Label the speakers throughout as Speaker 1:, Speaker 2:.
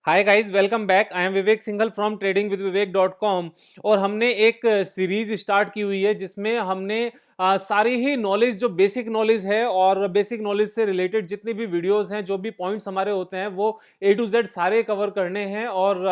Speaker 1: Hi guys, welcome back. I am Vivek Singhal from tradingwithvivek.com। और हमने एक सीरीज स्टार्ट की हुई है जिसमें हमने सारी ही नॉलेज, जो बेसिक नॉलेज है और बेसिक नॉलेज से रिलेटेड जितनी भी वीडियोस हैं, जो भी पॉइंट्स हमारे होते हैं, वो ए टू जेड सारे कवर करने हैं। और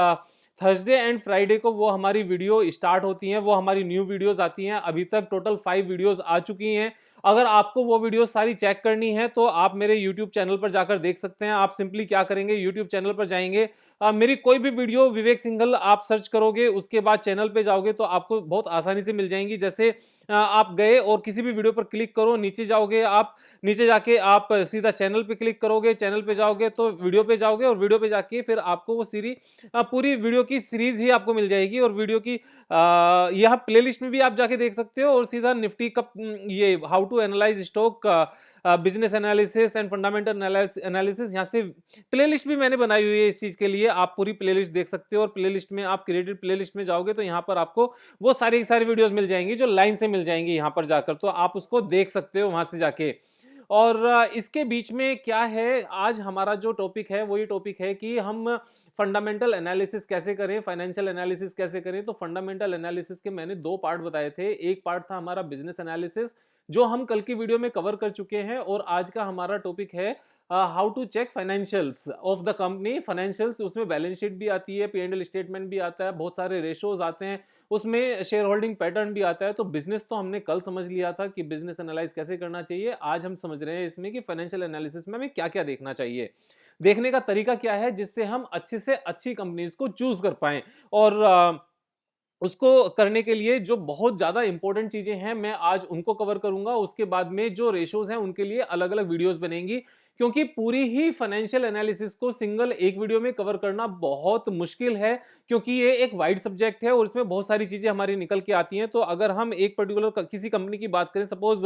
Speaker 1: थर्सडे एंड फ्राइडे को वो हमारी वीडियो स्टार्ट होती हैं, वो हमारी न्यू वीडियोस आती हैं। अभी तक टोटल 5 वीडियोस आ चुकी हैं। अगर आपको वो वीडियो सारी चेक करनी है तो आप मेरे YouTube चैनल पर जाकर देख सकते हैं। आप सिंपली क्या करेंगे, YouTube चैनल पर जाएंगे, मेरी कोई भी वीडियो विवेक सिंघल आप सर्च करोगे, उसके बाद चैनल पे जाओगे तो आपको बहुत आसानी से मिल जाएंगी। जैसे आप गए और किसी भी वीडियो पर क्लिक करो, नीचे जाओगे आप, नीचे जाके आप सीधा चैनल पे क्लिक करोगे, चैनल पे जाओगे तो वीडियो पे जाओगे, और वीडियो पे जाके फिर आपको वो पूरी वीडियो की सीरीज ही आपको मिल जाएगी। और वीडियो की यहाँ प्लेलिस्ट में भी आप जाके देख सकते हो, और सीधा निफ्टी का ये how to analyse stock, business analysis and fundamental analysis, यहाँ से प्लेलिस्ट भी मैंने बनाई हुई है इस चीज के लिए। आप पूरी प्लेलिस्ट देख सकते हो, और प्लेलिस्ट में आप क्रिएटेड प्लेलिस्ट में जाओगे तो यहाँ पर आपको वो सारी सारी वीडियोस मिल जाएंगी जो लाइन से मिल जाएंगी यहाँ पर जाकर, तो आप उसको देख सकते हो वहां से जाके। और इसके बीच में क्या है, आज हमारा जो टॉपिक है वो ये टॉपिक है कि हम फंडामेंटल एनालिसिस कैसे करें, फाइनेंशियल एनालिसिस कैसे करें। तो फंडामेंटल एनालिसिस के मैंने 2 पार्ट बताए थे। एक पार्ट था हमारा बिजनेस एनालिसिस, जो हम कल की वीडियो में कवर कर चुके हैं, और आज का हमारा टॉपिक है how to check financials of the company. Financials, उसमें बैलेंस शीट भी आती है, P&L स्टेटमेंट भी आता है, बहुत सारे रेशोज आते हैं, उसमें शेयर होल्डिंग पैटर्न भी आता है। तो बिजनेस तो हमने कल समझ लिया था कि बिजनेस एनालाइज कैसे करना चाहिए। आज हम समझ रहे हैं इसमें कि फाइनेंशियल एनालिसिस में हमें क्या क्या देखना चाहिए, देखने का तरीका क्या है, जिससे हम अच्छी से अच्छी कंपनीज को चूज कर पाएं। और उसको करने के लिए जो बहुत ज्यादा इंपॉर्टेंट चीजें हैं, मैं आज उनको कवर करूंगा। उसके बाद में जो रेशोज हैं उनके लिए अलग अलग वीडियोस बनेंगी, क्योंकि पूरी ही फाइनेंशियल एनालिसिस को सिंगल एक वीडियो में कवर करना बहुत मुश्किल है, क्योंकि ये एक वाइड सब्जेक्ट है और इसमें बहुत सारी चीजें हमारी निकल के आती हैं। तो अगर हम एक पर्टिकुलर किसी कंपनी की बात करें, सपोज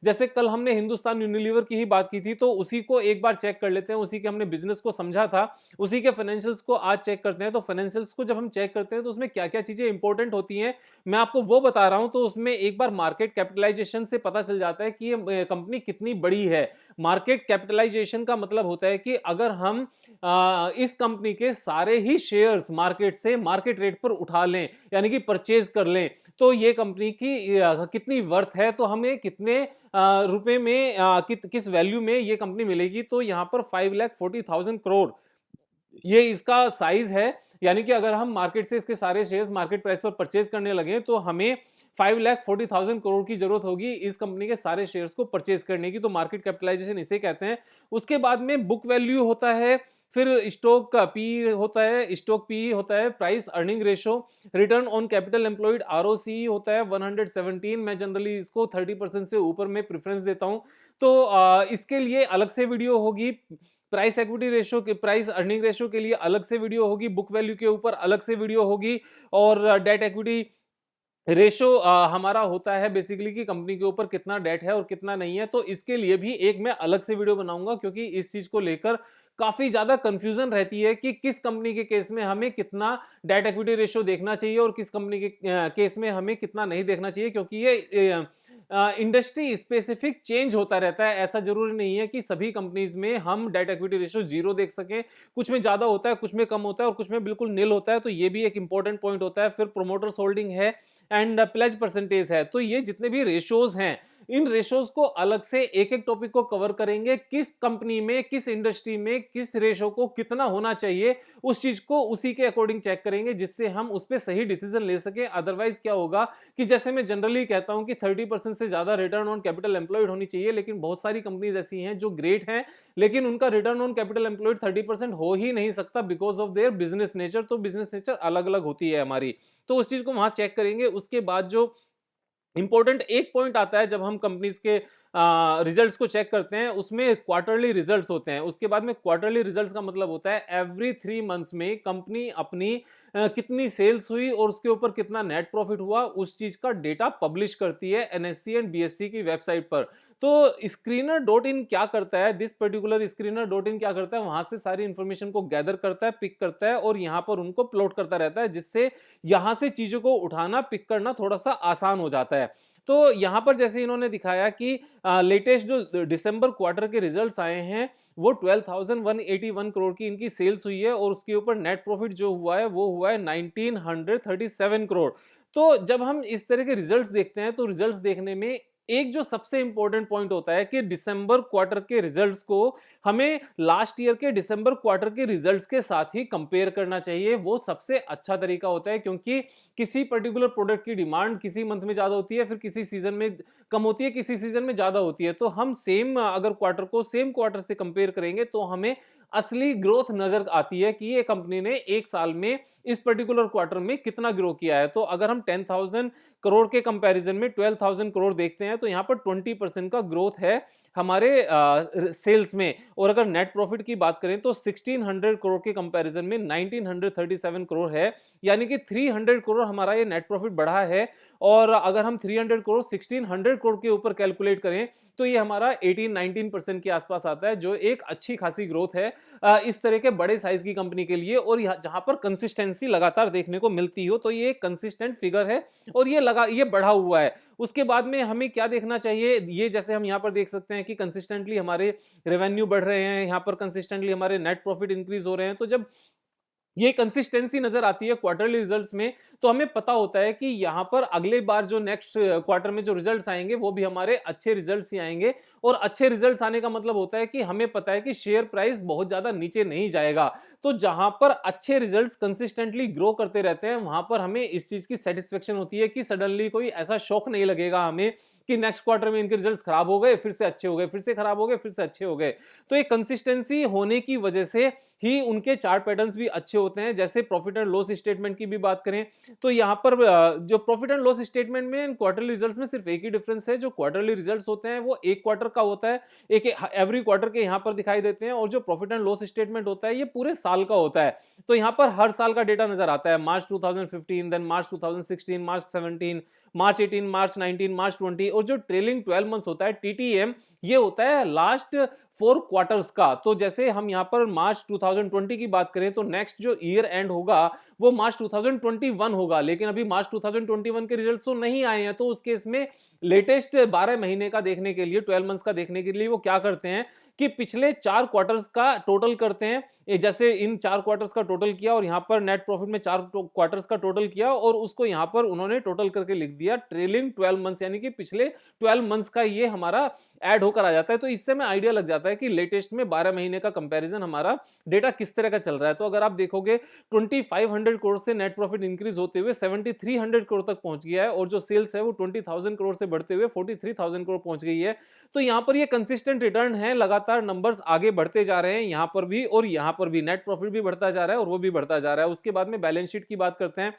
Speaker 1: जैसे कल हमने हिंदुस्तान यूनिलीवर की ही बात की थी, तो उसी को एक बार चेक कर लेते हैं। उसी के हमने बिजनेस को समझा था, उसी के फाइनेंशियल्स को आज चेक करते हैं। तो फाइनेंशियल्स को जब हम चेक करते हैं तो उसमें क्या क्या चीजें इंपॉर्टेंट होती हैं, मैं आपको वो बता रहा हूं। तो उसमें एक बार मार्केट कैपिटलाइजेशन से पता चल जाता है कि ये कंपनी कितनी बड़ी है। मार्केट कैपिटलाइजेशन का मतलब होता है कि अगर हम इस कंपनी के सारे ही शेयर्स मार्केट से मार्केट रेट पर उठा लें, यानी कि परचेज कर लें, तो ये कंपनी की कितनी वर्थ है, तो हमें कितने रुपए में किस वैल्यू में ये कंपनी मिलेगी। तो यहां पर 5,40,000 करोड़ ये इसका साइज है। यानी कि अगर हम मार्केट से इसके सारे शेयर्स मार्केट प्राइस पर परचेज करने लगे तो हमें 5,40,000 करोड़ की जरूरत होगी इस कंपनी के सारे शेयर्स को परचेज करने की। तो मार्केट कैपिटलाइजेशन इसे कहते हैं। उसके बाद में बुक वैल्यू होता है, फिर स्टॉक का पी होता है, स्टॉक पी होता है, price earning ratio, return on capital employed ROCE होता है 117। मैं जनरली इसको 30% से ऊपर में प्रेफरेंस देता हूं। तो इसके लिए अलग से वीडियो होगी। प्राइस इक्विटी रेशो के, प्राइस अर्निंग रेशो के लिए अलग से वीडियो होगी, बुक वैल्यू के ऊपर अलग से वीडियो होगी। और डेट इक्विटी रेशो हमारा होता है बेसिकली कि कंपनी के ऊपर कितना डेट है और कितना नहीं है। तो इसके लिए भी एक मैं अलग से वीडियो बनाऊंगा, क्योंकि इस चीज को लेकर काफी ज्यादा कंफ्यूजन रहती है कि किस कंपनी के केस में हमें कितना डेट इक्विटी रेशो देखना चाहिए और किस कंपनी के केस में हमें कितना नहीं देखना चाहिए, क्योंकि ये इंडस्ट्री स्पेसिफिक चेंज होता रहता है। ऐसा जरूरी नहीं है कि सभी कंपनीज में हम डेट इक्विटी रेशो 0 देख सकें। कुछ में ज्यादा होता है, कुछ में कम होता है, और कुछ में बिल्कुल नील होता है। तो ये भी एक इंपॉर्टेंट पॉइंट होता है। फिर प्रोमोटर्स होल्डिंग है एंड प्लेज परसेंटेज है। तो ये जितने भी रेशोज हैं, इन रेशोज को अलग से एक एक टॉपिक को कवर करेंगे। किस कंपनी में, किस इंडस्ट्री में किस रेशो को कितना होना चाहिए, उस चीज को उसी के अकॉर्डिंग चेक करेंगे, जिससे हम उस पर सही डिसीजन ले सके। अदरवाइज क्या होगा कि जैसे मैं जनरली कहता हूं कि 30% से ज्यादा रिटर्न ऑन कैपिटल एम्प्लॉयड होनी चाहिए, लेकिन बहुत सारी कंपनीज ऐसी हैं जो ग्रेट हैं, लेकिन उनका रिटर्न ऑन कैपिटल एम्प्लॉयड 30% हो ही नहीं सकता because of their business nature. तो बिजनेस नेचर अलग अलग होती है हमारी, तो उस चीज को वहां चेक करेंगे। उसके बाद जो इंपॉर्टेंट एक पॉइंट आता है, जब हम कंपनीज के रिजल्ट्स को चेक करते हैं, उसमें क्वार्टरली रिजल्ट्स होते हैं। उसके बाद में क्वार्टरली रिजल्ट्स का मतलब होता है एवरी 3 मंथ्स में कंपनी अपनी कितनी सेल्स हुई और उसके ऊपर कितना नेट प्रॉफिट हुआ, उस चीज का डेटा पब्लिश करती है NSE एंड BSE की वेबसाइट पर। तो स्क्रीनर डॉट इन क्या करता है, this particular screener dot in क्या करता है, वहां से सारी इंफॉर्मेशन को गैदर करता है, पिक करता है, और यहाँ पर उनको प्लॉट करता रहता है, जिससे यहां से चीजों को उठाना, पिक करना थोड़ा सा आसान हो जाता है। तो यहां पर जैसे इन्होंने दिखाया कि लेटेस्ट जो दिसंबर क्वार्टर के रिजल्ट्स आए हैं, वो 12,181 करोड़ की इनकी सेल्स हुई है और उसके ऊपर नेट प्रॉफिट जो हुआ है वो हुआ है 1937 करोड़। तो जब हम इस तरह के रिजल्ट्स देखते हैं तो रिजल्ट्स देखने में एक जो सबसे इंपॉर्टेंट पॉइंट होता है कि दिसंबर क्वार्टर के रिजल्ट्स को हमें लास्ट ईयर के दिसंबर क्वार्टर के रिजल्ट्स के साथ ही कंपेयर करना चाहिए। वो सबसे अच्छा तरीका होता है, क्योंकि किसी पर्टिकुलर प्रोडक्ट की डिमांड किसी मंथ में ज्यादा होती है, फिर किसी सीजन में कम होती है, किसी सीजन में ज्यादा होती है। तो हम सेम अगर क्वार्टर को सेम क्वार्टर से कंपेयर करेंगे तो हमें असली ग्रोथ नजर आती है कि ये कंपनी ने एक साल में इस पर्टिकुलर क्वार्टर में कितना ग्रो किया है। तो अगर हम 10,000 करोड़ के कंपैरिजन में 12,000 करोड़ देखते हैं तो यहां पर 20% का ग्रोथ है हमारे सेल्स में। और अगर नेट प्रॉफिट की बात करें तो 1600 करोड़ के कंपैरिजन में 1937 करोड़ है, यानी कि 300 करोड़ हमारा ये नेट प्रॉफिट बढ़ा है। और अगर हम 300 करोड़ 1600 करोड़ के ऊपर कैलकुलेट करें तो ये हमारा 18-19% के आसपास आता है, जो एक अच्छी खासी ग्रोथ है इस तरह के बड़े साइज की कंपनी के लिए। और जहां पर कंसिस्टेंसी लगातार देखने को मिलती हो तो ये एक कंसिस्टेंट फिगर है और ये बढ़ा हुआ है। उसके बाद में हमें क्या देखना चाहिए, ये जैसे हम यहां पर देख सकते हैं कि कंसिस्टेंटली हमारे रेवेन्यू बढ़ रहे हैं, यहां पर कंसिस्टेंटली हमारे नेट प्रॉफिट इंक्रीज हो रहे हैं। तो जब ये कंसिस्टेंसी नजर आती है क्वार्टरली रिजल्ट्स में तो हमें पता होता है कि यहां पर अगले बार जो नेक्स्ट क्वार्टर में जो रिजल्ट्स आएंगे वो भी हमारे अच्छे रिजल्ट्स ही आएंगे। और अच्छे रिजल्ट्स आने का मतलब होता है कि हमें पता है कि शेयर प्राइस बहुत ज्यादा नीचे नहीं जाएगा। तो जहां पर अच्छे रिजल्ट्स कंसिस्टेंटली ग्रो करते रहते हैं वहां पर हमें इस चीज की सेटिस्फेक्शन होती है कि सडनली कोई ऐसा शॉक नहीं लगेगा हमें कि नेक्स्ट क्वार्टर में इनके रिजल्ट्स खराब हो गए, फिर से अच्छे हो गए, फिर से खराब हो गए, फिर से अच्छे हो गए। तो ये कंसिस्टेंसी होने की वजह से ही उनके चार्ट पैटर्न्स भी अच्छे होते हैं। जैसे प्रॉफिट एंड लॉस स्टेटमेंट की भी बात करें तो यहां पर जो प्रॉफिट एंड लॉस स्टेटमेंट में क्वार्टरली रिजल्ट्स में सिर्फ एक ही डिफरेंस है, जो क्वार्टरली रिजल्ट्स होते हैं वो एक क्वार्टर का होता है, एक एवरी क्वार्टर के यहां पर दिखाई देते हैं। और जो प्रॉफिट एंड लॉस स्टेटमेंट होता है ये पूरे साल का होता है। तो यहां पर हर साल का डेटा नजर आता है, मार्च 2015, देन मार्च 2016, मार्च 17, मार्च 18, मार्च 19, मार्च 20। और जो ट्रेलिंग 12 मंथ्स होता है टीटीएम, ये होता है लास्ट 4 क्वार्टर्स का। तो जैसे हम यहां पर मार्च 2020 की बात करें तो नेक्स्ट जो ईयर एंड होगा वो मार्च 2021 होगा, लेकिन अभी मार्च 2021 के रिजल्ट तो नहीं आए हैं। तो उस केस में लेटेस्ट 12 महीने का देखने के लिए, 12 मंथ्स का देखने के लिए वो क्या करते हैं कि पिछले 4 क्वार्टर्स का टोटल करते हैं। जैसे इन 4 क्वार्टर्स का टोटल किया और यहां पर नेट प्रॉफिट में 4 क्वार्टर्स का टोटल किया और उसको यहां पर उन्होंने टोटल करके लिख दिया ट्रेलिंग 12 मंथ्स, यानी कि पिछले 12 मंथ्स का ये हमारा ऐड होकर आ जाता है। तो इससे में आइडिया लग जाता है कि लेटेस्ट में 12 महीने का कंपैरिजन हमारा डेटा किस तरह का चल रहा है। तो अगर आप देखोगे 2500 करोड़ से नेट प्रॉफिट इंक्रीज होते हुए 7300 करोड़ तक पहुंच गया है और जो सेल्स है वो 20,000 करोड़ से बढ़ते हुए 43,000 करोड़ पहुंच गई है। तो यहां पर ये कंसिस्टेंट रिटर्न है, लगातार नंबर्स आगे बढ़ते जा रहे हैं यहां पर भी, और यहां पर भी नेट प्रॉफिट भी बढ़ता जा रहा है और वो भी बढ़ता जा रहा है। उसके बाद में बैलेंस शीट की बात करते हैं।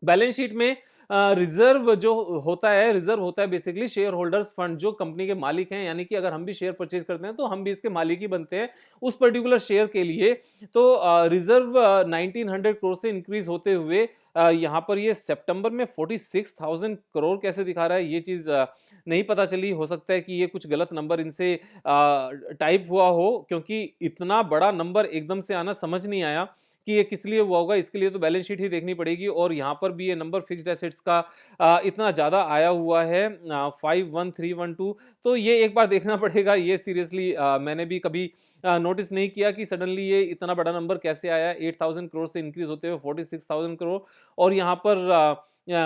Speaker 1: बैलेंस शीट में रिजर्व जो होता है, रिजर्व होता है बेसिकली शेयर होल्डर्स फंड, जो कंपनी के मालिक हैं, यानी कि अगर हम भी शेयर परचेज करते हैं तो हम भी इसके मालिक ही बनते हैं उस पर्टिकुलर शेयर के लिए। तो रिजर्व 1900 करोड़ से इंक्रीज होते हुए यहाँ पर ये सितंबर में 46,000 करोड़ कैसे दिखा रहा है, ये चीज नहीं पता चली। हो सकता है कि ये कुछ गलत नंबर इनसे टाइप हुआ हो, क्योंकि इतना बड़ा नंबर एकदम से आना समझ नहीं आया कि ये किस लिए हुआ होगा। इसके लिए तो बैलेंस शीट ही देखनी पड़ेगी। और यहाँ पर भी ये नंबर फिक्स्ड एसेट्स का इतना ज़्यादा आया हुआ है 51312, तो ये एक बार देखना पड़ेगा। ये सीरियसली मैंने भी कभी नोटिस नहीं किया कि सडनली ये इतना बड़ा नंबर कैसे आया, 8,000 करोड़ से इंक्रीज होते हुए 46,000 करोड़। और यहाँ पर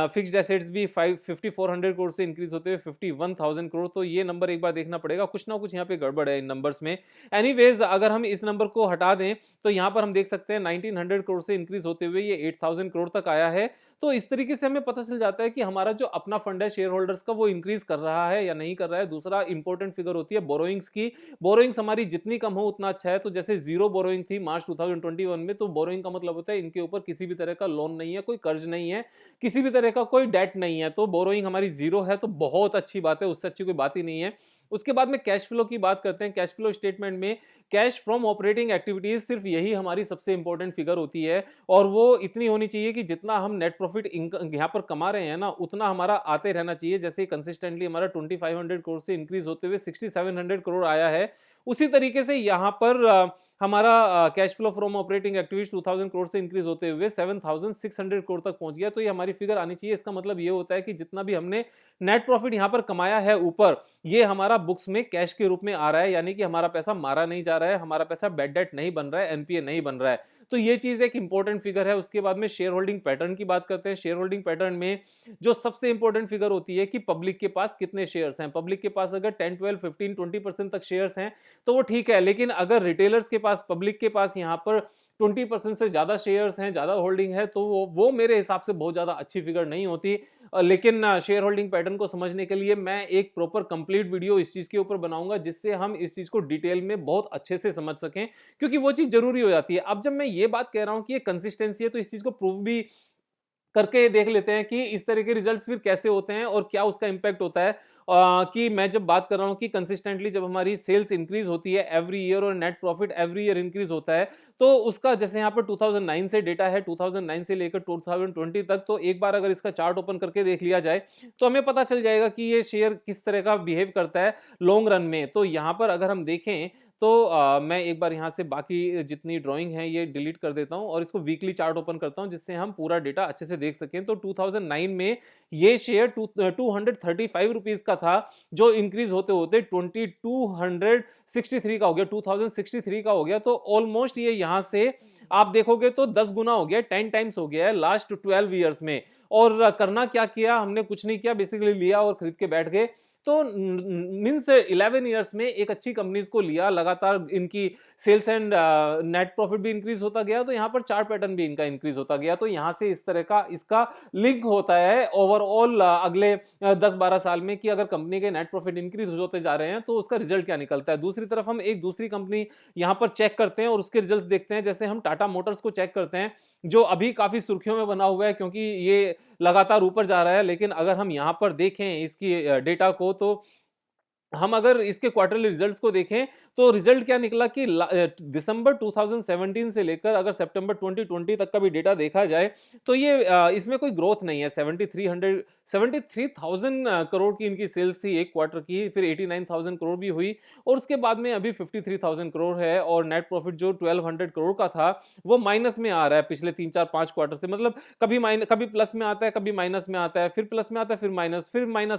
Speaker 1: फिक्स्ड एसेट्स भी 5400 करोड़ से इंक्रीज होते हुए 51,000 करोड़। तो ये नंबर एक बार देखना पड़ेगा, कुछ ना कुछ यहाँ पे गड़बड़ है इन नंबर्स में। एनीवेज अगर हम इस नंबर को हटा दें तो यहाँ पर हम देख सकते हैं 1900 करोड़ से इंक्रीज होते हुए ये 8,000 करोड़ तक आया है। तो इस तरीके से हमें पता चल जाता है कि हमारा जो अपना फंड है शेयर होल्डर्स का वो इंक्रीज कर रहा है या नहीं कर रहा है। दूसरा इंपॉर्टेंट फिगर होती है बोरोइंग्स की। बोरोइंग्स हमारी जितनी कम हो उतना अच्छा है। तो जैसे जीरो बोरोइंग थी मार्च 2021 में, तो बोरोइंग का मतलब होता है इनके ऊपर किसी भी तरह का लोन नहीं है, कोई कर्ज नहीं है, किसी भी तरह का कोई डेट नहीं है। तो बोरोइंग हमारी जीरो है, तो बहुत अच्छी बात है, उससे अच्छी कोई बात ही नहीं है। उसके बाद में कैश फ्लो की बात करते हैं। कैश फ्लो स्टेटमेंट में कैश फ्रॉम ऑपरेटिंग एक्टिविटीज, सिर्फ यही हमारी सबसे इंपॉर्टेंट फिगर होती है और वो इतनी होनी चाहिए कि जितना हम नेट प्रॉफिट यहाँ पर कमा रहे हैं ना उतना हमारा आते रहना चाहिए। जैसे कंसिस्टेंटली हमारा 2500 करोड़ से इंक्रीज होते हुए 6700 करोड़ आया है, उसी तरीके से यहाँ पर हमारा cash flow from operating activities 2000 crore से इंक्रीज होते हुए 7600 करोड़ तक पहुंच गया। तो ये हमारी फिगर आनी चाहिए। इसका मतलब ये होता है कि जितना भी हमने नेट प्रॉफिट यहां पर कमाया है ऊपर, ये हमारा बुक्स में कैश के रूप में आ रहा है, यानी कि हमारा पैसा मारा नहीं जा रहा है, हमारा पैसा बैड डेट नहीं बन रहा है, एनपीए नहीं बन रहा है। तो ये चीज एक इंपॉर्टेंट फिगर है। उसके बाद में शेयर होल्डिंग पैटर्न की बात करते हैं। शेयर होल्डिंग पैटर्न में जो सबसे इंपॉर्टेंट फिगर होती है कि पब्लिक के पास कितने शेयर्स हैं। पब्लिक के पास अगर 10 12 15 20% तक शेयर्स हैं तो वो ठीक है, लेकिन अगर रिटेलर्स के पास, पब्लिक के पास यहां पर 20% से ज्यादा शेयर्स हैं, ज्यादा होल्डिंग है, तो वो मेरे हिसाब से बहुत ज्यादा अच्छी फिगर नहीं होती। लेकिन शेयर होल्डिंग पैटर्न को समझने के लिए मैं एक प्रॉपर कंप्लीट वीडियो इस चीज के ऊपर बनाऊंगा, जिससे हम इस चीज को डिटेल में बहुत अच्छे से समझ सकें, क्योंकि वो चीज जरूरी हो जाती है। अब जब मैं ये बात कह रहा हूं कि ये कंसिस्टेंसी है, तो इस चीज को प्रूव भी करके देख लेते हैं कि इस तरह के रिजल्ट्स फिर कैसे होते हैं और क्या उसका इंपैक्ट होता है। कि मैं जब बात कर रहा हूं कि कंसिस्टेंटली जब हमारी सेल्स इंक्रीज होती है एवरी ईयर और net profit every year increase होता है, तो उसका जैसे यहां पर 2009 से डेटा है, 2009 से लेकर 2020 तक, तो एक बार अगर इसका चार्ट ओपन करके देख लिया जाए तो हमें पता चल जाएगा कि ये शेयर किस तरह का बिहेव करता है लॉन्ग रन में। तो यहां पर अगर हम देखें तो मैं एक बार यहाँ से बाकी जितनी ड्राइंग है ये डिलीट कर देता हूँ और इसको वीकली चार्ट ओपन करता हूँ, जिससे हम पूरा डेटा अच्छे से देख सकें। तो 2009 में ये शेयर 235 रुपीज का था, जो इंक्रीज होते होते 2263 का हो गया, 2063 का हो गया। तो ऑलमोस्ट ये यहाँ से आप देखोगे तो 10 गुना हो गया, 10 टाइम्स हो गया है लास्ट 12 ईयर्स में। और करना क्या किया हमने, कुछ नहीं किया, बेसिकली लिया और खरीद के बैठ गए। तो मीन्स 11 ईयर्स में एक अच्छी कंपनीज को लिया, लगातार इनकी सेल्स एंड नेट प्रॉफिट भी इंक्रीज होता गया, तो यहाँ पर चार्ट पैटर्न भी इनका इंक्रीज होता गया। तो यहाँ से इस तरह का इसका लिंक होता है ओवरऑल अगले 10-12 साल में, कि अगर कंपनी के नेट प्रॉफिट इंक्रीज होते जा रहे हैं तो उसका रिजल्ट क्या निकलता है। दूसरी तरफ हम एक दूसरी कंपनी यहाँ पर चेक करते हैं और उसके रिजल्ट देखते हैं। जैसे हम टाटा मोटर्स को चेक करते हैं, जो अभी काफी सुर्खियों में बना हुआ है क्योंकि ये लगातार ऊपर जा रहा है। लेकिन अगर हम यहां पर देखें इसकी डेटा को, तो हम अगर इसके क्वार्टरली रिजल्ट्स को देखें तो रिजल्ट क्या निकला कि दिसंबर 2017 से लेकर अगर सितंबर 2020 तक का भी डेटा देखा जाए तो ये इसमें कोई ग्रोथ नहीं है। 73,000 करोड़ की इनकी सेल्स थी एक क्वार्टर की, फिर 89,000 करोड़ भी हुई और उसके बाद में अभी 53,000 करोड़ है। और नेट प्रॉफिट जो 1200 करोड़ का था वो माइनस में आ रहा है पिछले 3-4-5 क्वार्टर से। मतलब कभी प्लस में आता है, कभी माइनस में आता है, फिर प्लस में आता है, फिर माइनस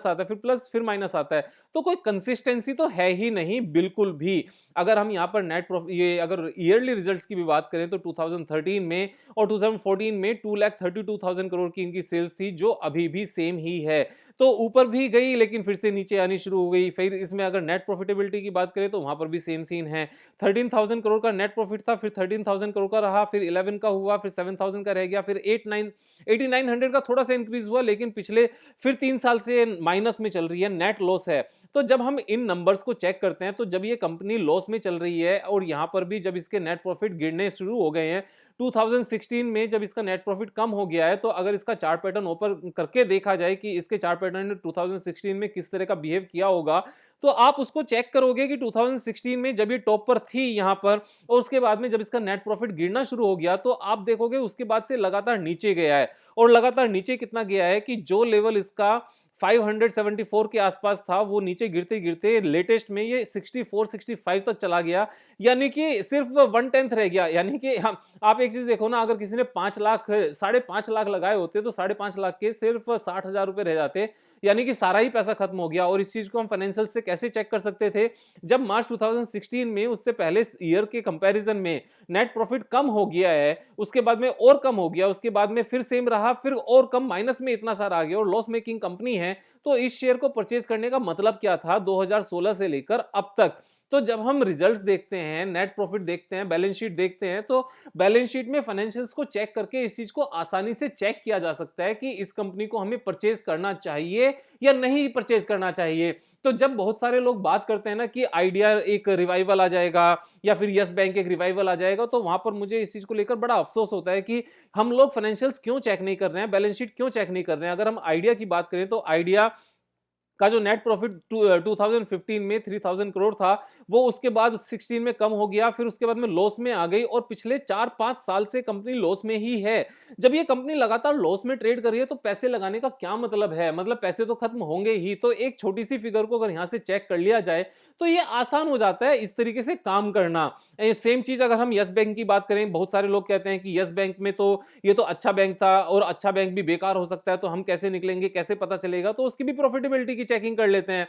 Speaker 1: आता है, फिर प्लस, फिर माइनस आता है। तो कोई कंसिस्टेंसी तो है ही नहीं बिल्कुल भी। अगर हम यहां पर नेट प्रॉफिट, ये अगर ईयरली रिजल्ट्स की भी बात करें तो 2013 में और 2014 में 2,32,000 करोड़ की इनकी सेल्स थी, जो अभी भी सेम ही है। तो ऊपर भी गई लेकिन फिर से नीचे आनी शुरू हो गई। फिर इसमें अगर नेट प्रॉफिटेबिलिटी की बात करें तो वहां पर भी सेम सीन है। 13,000 करोड़ का नेट प्रॉफिट था, फिर 13,000 करोड़ का रहा, फिर 11 का हुआ, फिर 7,000 का रह गया, फिर 8,900 का थोड़ा सा इंक्रीज हुआ, लेकिन पिछले फिर 3 साल से माइनस में चल रही है, नेट लॉस है। तो जब हम इन नंबर्स को चेक करते हैं तो जब ये कंपनी लॉस में चल रही है और यहां पर भी जब इसके नेट प्रॉफिट गिरने शुरू हो गए हैं 2016 में, जब इसका नेट प्रॉफिट कम हो गया है, तो अगर इसका चार्ट पैटर्न ओपन करके देखा जाए कि इसके चार्ट पैटर्न ने 2016 में किस तरह का बिहेव किया होगा, तो आप उसको चेक करोगे कि 2016 में जब ये टॉप पर थी यहां पर और उसके बाद में जब इसका नेट प्रॉफिट गिरना शुरू हो गया, तो आप देखोगे उसके बाद से लगातार नीचे गया है। और लगातार नीचे कितना गया है कि जो लेवल इसका 574 के आसपास था, वो नीचे गिरते गिरते लेटेस्ट में ये 64-65 तक चला गया, यानी कि सिर्फ 1/10 रह गया। यानी कि हम, आप एक चीज देखो ना, अगर किसी ने 5 लाख 5.5 लाख लगाए होते तो 5.5 लाख के सिर्फ 60,000 रुपए रह जाते, यानी कि सारा ही पैसा खत्म हो गया। और इस चीज को हम फाइनेंशियल से कैसे चेक कर सकते थे, जब मार्च 2016 में उससे पहले ईयर के कंपैरिजन में नेट प्रॉफिट कम हो गया है, उसके बाद में और कम हो गया, उसके बाद में फिर सेम रहा, फिर और कम, माइनस में इतना सारा आ गया और लॉस मेकिंग कंपनी है, तो इस शेयर को परचेज करने का मतलब क्या था 2016 से लेकर अब तक। तो जब हम रिजल्ट्स देखते हैं, नेट प्रॉफिट देखते हैं, बैलेंस शीट देखते हैं, तो बैलेंस शीट में फाइनेंशियल्स को चेक करके इस चीज को आसानी से चेक किया जा सकता है कि इस कंपनी को हमें परचेज करना चाहिए या नहीं परचेज करना चाहिए। तो जब बहुत सारे लोग बात करते हैं ना कि आइडिया एक रिवाइवल आ जाएगा या फिर यस बैंक एक रिवाइवल आ जाएगा, तो वहां पर मुझे इस चीज को लेकर बड़ा अफसोस होता है कि हम लोग फाइनेंशियल्स क्यों चेक नहीं कर रहे हैं, बैलेंस शीट क्यों चेक नहीं कर रहे हैं। अगर हम आइडिया की बात करें तो आइडिया का जो नेट प्रॉफिट 2015 में 3,000 करोड़ था, वो उसके बाद 16 में कम हो गया, फिर उसके बाद में लॉस में आ गई और पिछले 4-5 साल से कंपनी लॉस में ही है। जब ये कंपनी लगातार लॉस में ट्रेड कर रही है तो पैसे लगाने का क्या मतलब है, मतलब पैसे तो खत्म होंगे ही। तो एक छोटी सी फिगर को अगर यहां से चेक कर लिया जाए तो ये आसान हो जाता है इस तरीके से काम करना। सेम चीज अगर हम यस बैंक की बात करें, बहुत सारे लोग कहते हैं कि यस बैंक में तो ये तो अच्छा बैंक था और अच्छा बैंक भी बेकार हो सकता है, तो हम कैसे निकलेंगे, कैसे पता चलेगा? तो उसकी भी प्रॉफिटेबिलिटी की चेकिंग कर लेते हैं।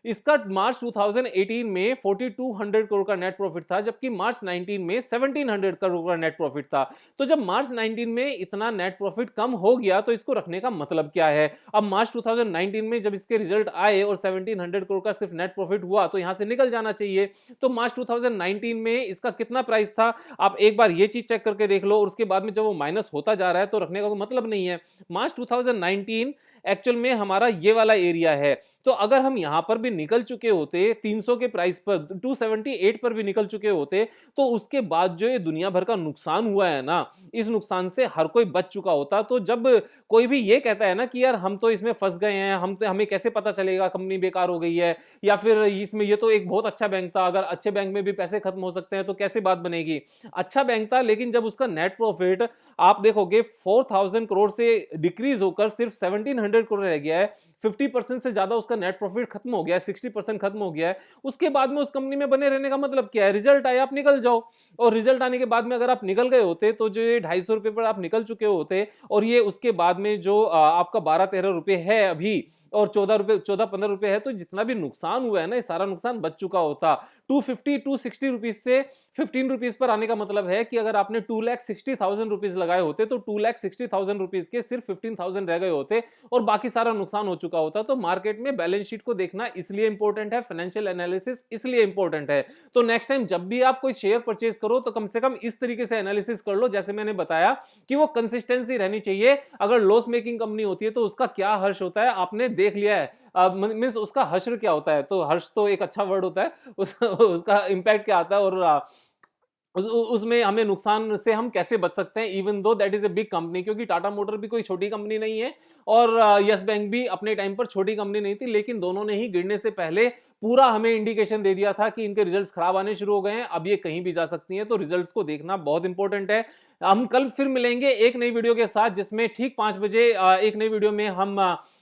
Speaker 1: इसका मार्च 2018 में 4200 करोड़ का नेट प्रॉफिट था, जबकि मार्च 19 में 1700 करोड़ का नेट प्रॉफिट था। तो जब मार्च 19 में इतना नेट प्रॉफिट कम हो गया तो इसको रखने का मतलब क्या है? अब मार्च 2019 में जब इसके रिजल्ट आए और 1700 करोड़ का सिर्फ नेट प्रॉफिट हुआ तो यहां से निकल जाना चाहिए। तो मार्च 2019 में इसका कितना प्राइस था, आप एक बार ये चीज चेक करके देख लो, और उसके बाद में जब वो माइनस होता जा रहा है तो रखने का कोई मतलब नहीं है। मार्च 2019 एक्चुअल में हमारा ये वाला एरिया है। तो अगर हम यहां पर भी निकल चुके होते 300 के प्राइस पर, 278 पर भी निकल चुके होते, तो उसके बाद जो ये दुनिया भर का नुकसान हुआ है ना, इस नुकसान से हर कोई बच चुका होता। तो जब कोई भी ये कहता है ना कि यार हम तो इसमें फंस गए हैं, हमें कैसे पता चलेगा कंपनी बेकार हो गई है, या फिर इसमें ये तो एक बहुत अच्छा बैंक था, अगर अच्छे बैंक में भी पैसे खत्म हो सकते हैं तो कैसे बात बनेगी? अच्छा बैंक था, लेकिन जब उसका नेट प्रॉफिट आप देखोगे 4000 करोड़ से डिक्रीज होकर सिर्फ 1700 करोड़ रह गया है, 50% से ज्यादा उसका नेट प्रॉफिट खत्म हो गया है, 60% खत्म हो गया है। उसके बाद में उस कंपनी में बने रहने का मतलब क्या है? रिजल्ट आया, आप निकल जाओ। और रिजल्ट आने के बाद में अगर आप निकल गए होते तो जो ये 250 रुपए पर आप निकल चुके होते, और ये उसके बाद में जो आपका 12-13 रुपए है अभी, और 14-15 रुपए है, तो जितना भी नुकसान हुआ है ना, ये सारा नुकसान बच चुका होता। 250-260 रुपीज से 15 रुपीज पर आने का मतलब है कि अगर आपने 2,60,000 रुपीज लगाए होते तो 2,60,000 रुपीज के सिर्फ 15,000 रह गए होते और बाकी सारा नुकसान हो चुका होता। तो मार्केट में बैलेंस शीट को देखना इसलिए इंपॉर्टेंट है, फाइनेंशियल एनालिसिस इसलिए इंपॉर्टेंट है। तो नेक्स्ट टाइम जब भी आप कोई शेयर परचेज करो तो कम से कम इस तरीके से एनालिसिस कर लो, जैसे मैंने बताया कि वो कंसिस्टेंसी रहनी चाहिए। अगर लॉस मेकिंग कंपनी होती है तो उसका क्या हर्ष होता है, आपने देख लिया है। मीन्स उसका हश्र क्या होता है? तो हर्ष तो एक अच्छा वर्ड होता है। उसका इंपैक्ट क्या आता है, और उसमें हमें नुकसान से हम कैसे बच सकते हैं, even though that is a big company, क्योंकि टाटा मोटर भी कोई छोटी कंपनी नहीं है और यस बैंक भी अपने टाइम पर छोटी कंपनी नहीं थी, लेकिन दोनों ने ही गिरने से पहले पूरा हमें इंडिकेशन दे दिया था कि इनके रिजल्ट्स खराब आने शुरू हो गए हैं, अब ये कहीं भी जा सकती हैं। तो रिजल्ट्स को देखना बहुत इंपॉर्टेंट है। हम कल फिर मिलेंगे एक नई वीडियो के साथ, जिसमें ठीक 5 बजे एक नई वीडियो में हम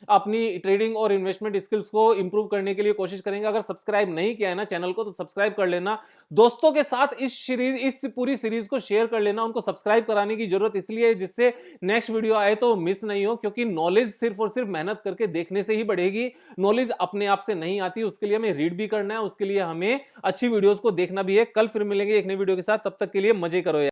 Speaker 1: अपनी ट्रेडिंग और इन्वेस्टमेंट स्किल्स को इंप्रूव करने के लिए कोशिश करेंगे। अगर सब्सक्राइब नहीं किया है ना चैनल को तो सब्सक्राइब कर लेना, दोस्तों के साथ इस पूरी सीरीज को शेयर कर लेना। उनको सब्सक्राइब कराने की जरूरत इसलिए है जिससे नेक्स्ट वीडियो आए तो मिस नहीं हो, क्योंकि नॉलेज सिर्फ और सिर्फ मेहनत करके देखने से ही बढ़ेगी। नॉलेज अपने आप से नहीं आती, उसके लिए हमें रीड भी करना है, उसके लिए हमें अच्छी वीडियोस को देखना भी है। कल फिर मिलेंगे एक नई वीडियो के साथ, तब तक के लिए मजे करो यार।